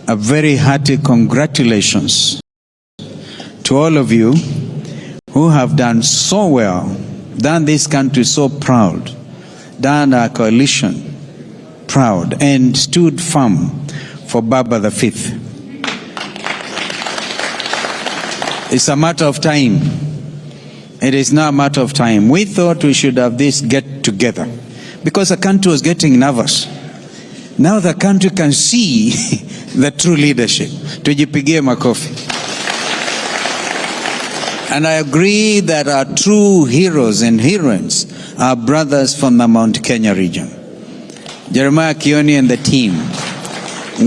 a very hearty congratulations to all of you who have done so well, done this country so proud, done our coalition proud, and stood firm for Baba the Fifth. It's a matter of time. It is not a matter of time. We thought we should have this get together because the country was getting nervous. Now the country can see the true leadership. Tujipigie makofi. And I agree that our true heroes and heroines are brothers from the Mount Kenya region. Jeremiah Kioni and the team,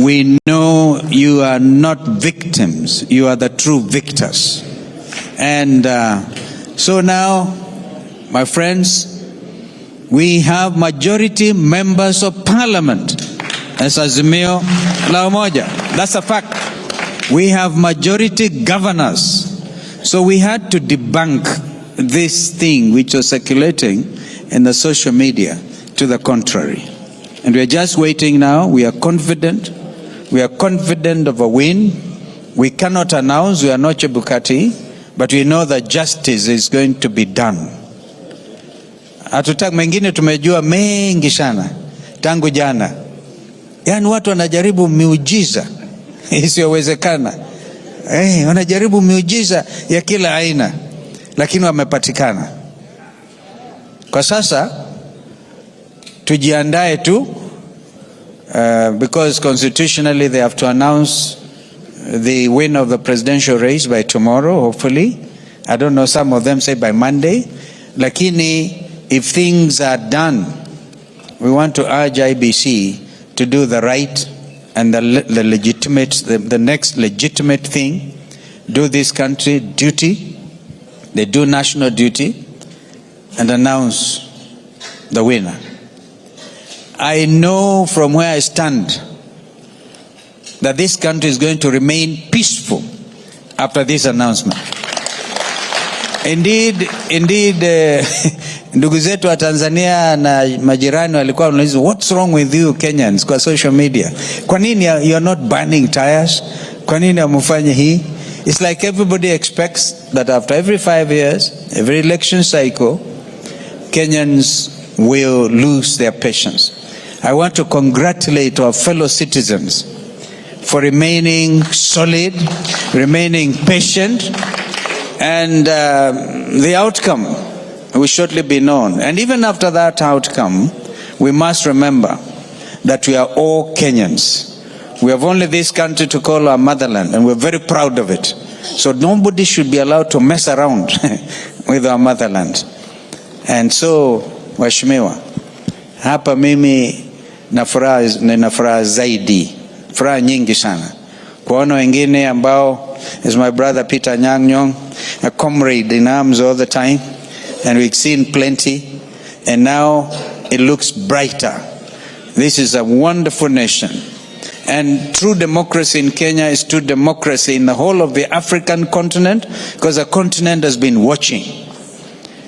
we know you are not victims, you are the true victors. And so now, my friends, we have majority members of parliament. That's Azimio la Umoja. That's a fact. We have majority governors. So we had to debunk this thing which was circulating in the social media to the contrary. And we are just waiting now. We are confident. We are confident of a win. We cannot announce, we are not Chebukati, but we know that justice is going to be done. Hatutaki mengine, tumejua mengi sana tangu jana. Yani watu wanajaribu miujiza isiyowezekana. Wanajaribu miujiza ya kila aina, lakini wamepatikana. Kwa sasa tujiandae tu, because constitutionally they have to announce the win of the presidential race by tomorrow, hopefully. I don't know, some of them say by Monday. Lakini if things are done, we want to urge IEBC to do the right and the legitimate, the next legitimate thing. Do this country duty. They do national duty and announce the winner. I know from where I stand that this country is going to remain peaceful after this announcement. Indeed, ndugu zetu wa Tanzania na majirani walikuwa wanauliza, what's wrong with you Kenyans kwa social media? Kwa nini you're not burning tires? Kwa nini hamufanye hii? It's like everybody expects that after every 5 years, every election cycle, Kenyans will lose their patience. I want to congratulate our fellow citizens for remaining solid, remaining patient, and the outcome will shortly be known. And even after that outcome, we must remember that we are all Kenyans. We have only this country to call our motherland, and we're very proud of it. So nobody should be allowed to mess around with our motherland. And so, Waheshimiwa, hapa mimi na furaha zaidi, furaha nyingi sana kuona wengine ambao is my brother Peter Nyang'nyong, a comrade in arms all the time, and we've seen plenty, and now it looks brighter. This is a wonderful nation, and true democracy in Kenya is true democracy in the whole of the African continent, because the continent has been watching.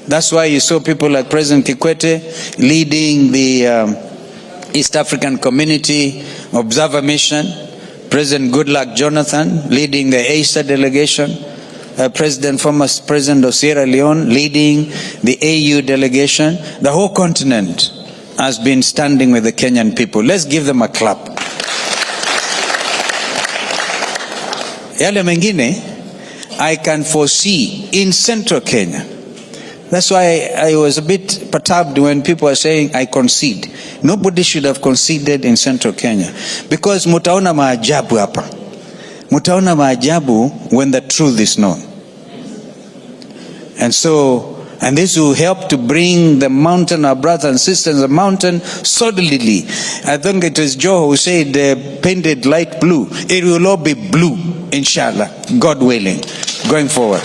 That's why you saw people like President Kikwete leading the East African Community Observer Mission, President Goodluck Jonathan leading the ASA delegation, former President of Sierra Leone leading the AU delegation. The whole continent has been standing with the Kenyan people. Let's give them a clap. Yale mengine, I can foresee in central Kenya. That's why I was a bit perturbed when people are saying I concede. Nobody should have conceded in central Kenya, because mutaona maajabu hapa. Mutaona maajabu when the truth is known. And so, and this will help to bring the mountain, our brothers and sisters, the mountain solidly. I think it was Joe who said painted light blue. It will all be blue, inshallah, God willing, going forward.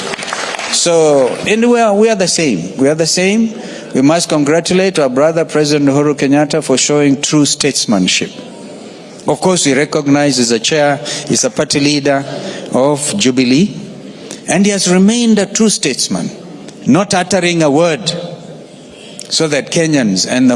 So anyway, we are the same. We are the same. We must congratulate our brother President Uhuru Kenyatta for showing true statesmanship. Of course, we recognize he's a chair, he's a party leader of Jubilee, and he has remained a true statesman, not uttering a word so that Kenyans and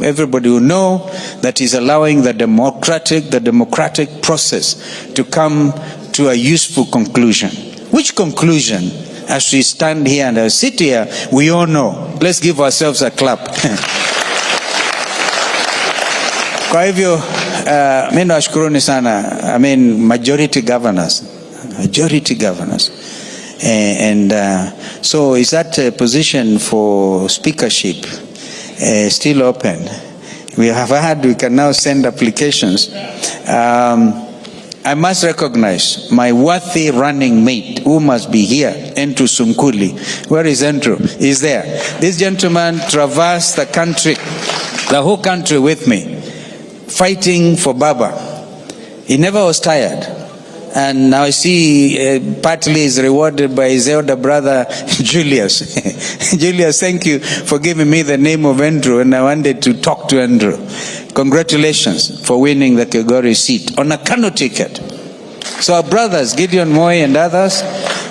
everybody will know that he's allowing the democratic process to come to a useful conclusion. Which conclusion? As we stand here and sit here, we all know. Let's give ourselves a clap. Kwa hivyo, mimi nawashukuruni sana. Majority governors. And so is that position for speakership still open? We can now send applications. I must recognize my worthy running mate who must be here, Andrew Sunkuli. Where is Andrew? He's there. This gentleman traversed the country, the whole country with me, fighting for Baba. He never was tired. And now I see partly is rewarded by his elder brother, Julius. Julius, thank you for giving me the name of Andrew, and I wanted to talk to Andrew. Congratulations for winning the Kigori seat on a Kano ticket. So our brothers, Gideon Moi and others,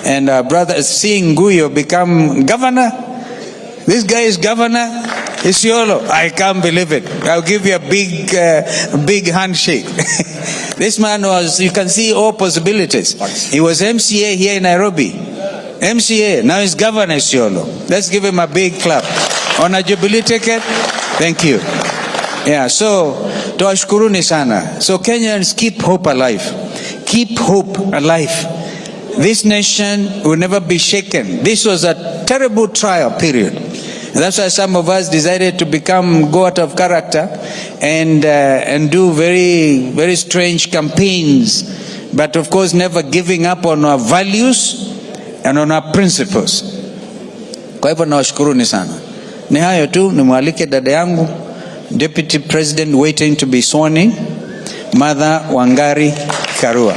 and our brothers seeing Guyo become governor. This guy is governor. Isiolo, I can't believe it. I'll give you a big handshake. This man was, you can see all possibilities. He was MCA here in Nairobi. MCA, now he's governor Isiolo. Let's give him a big clap. On a Jubilee ticket, thank you. Yeah, so, tuwashukuruni sana. So Kenyans, keep hope alive. Keep hope alive. This nation will never be shaken. This was a terrible trial period. And that's why some of us decided to go out of character and do very, very strange campaigns. But of course, never giving up on our values and on our principles. Kwa hivyo nawashukuruni sana. Ni hayo tu, nimwalike dada yangu, Deputy President waiting to be sworn in, Mother Wangari Karua.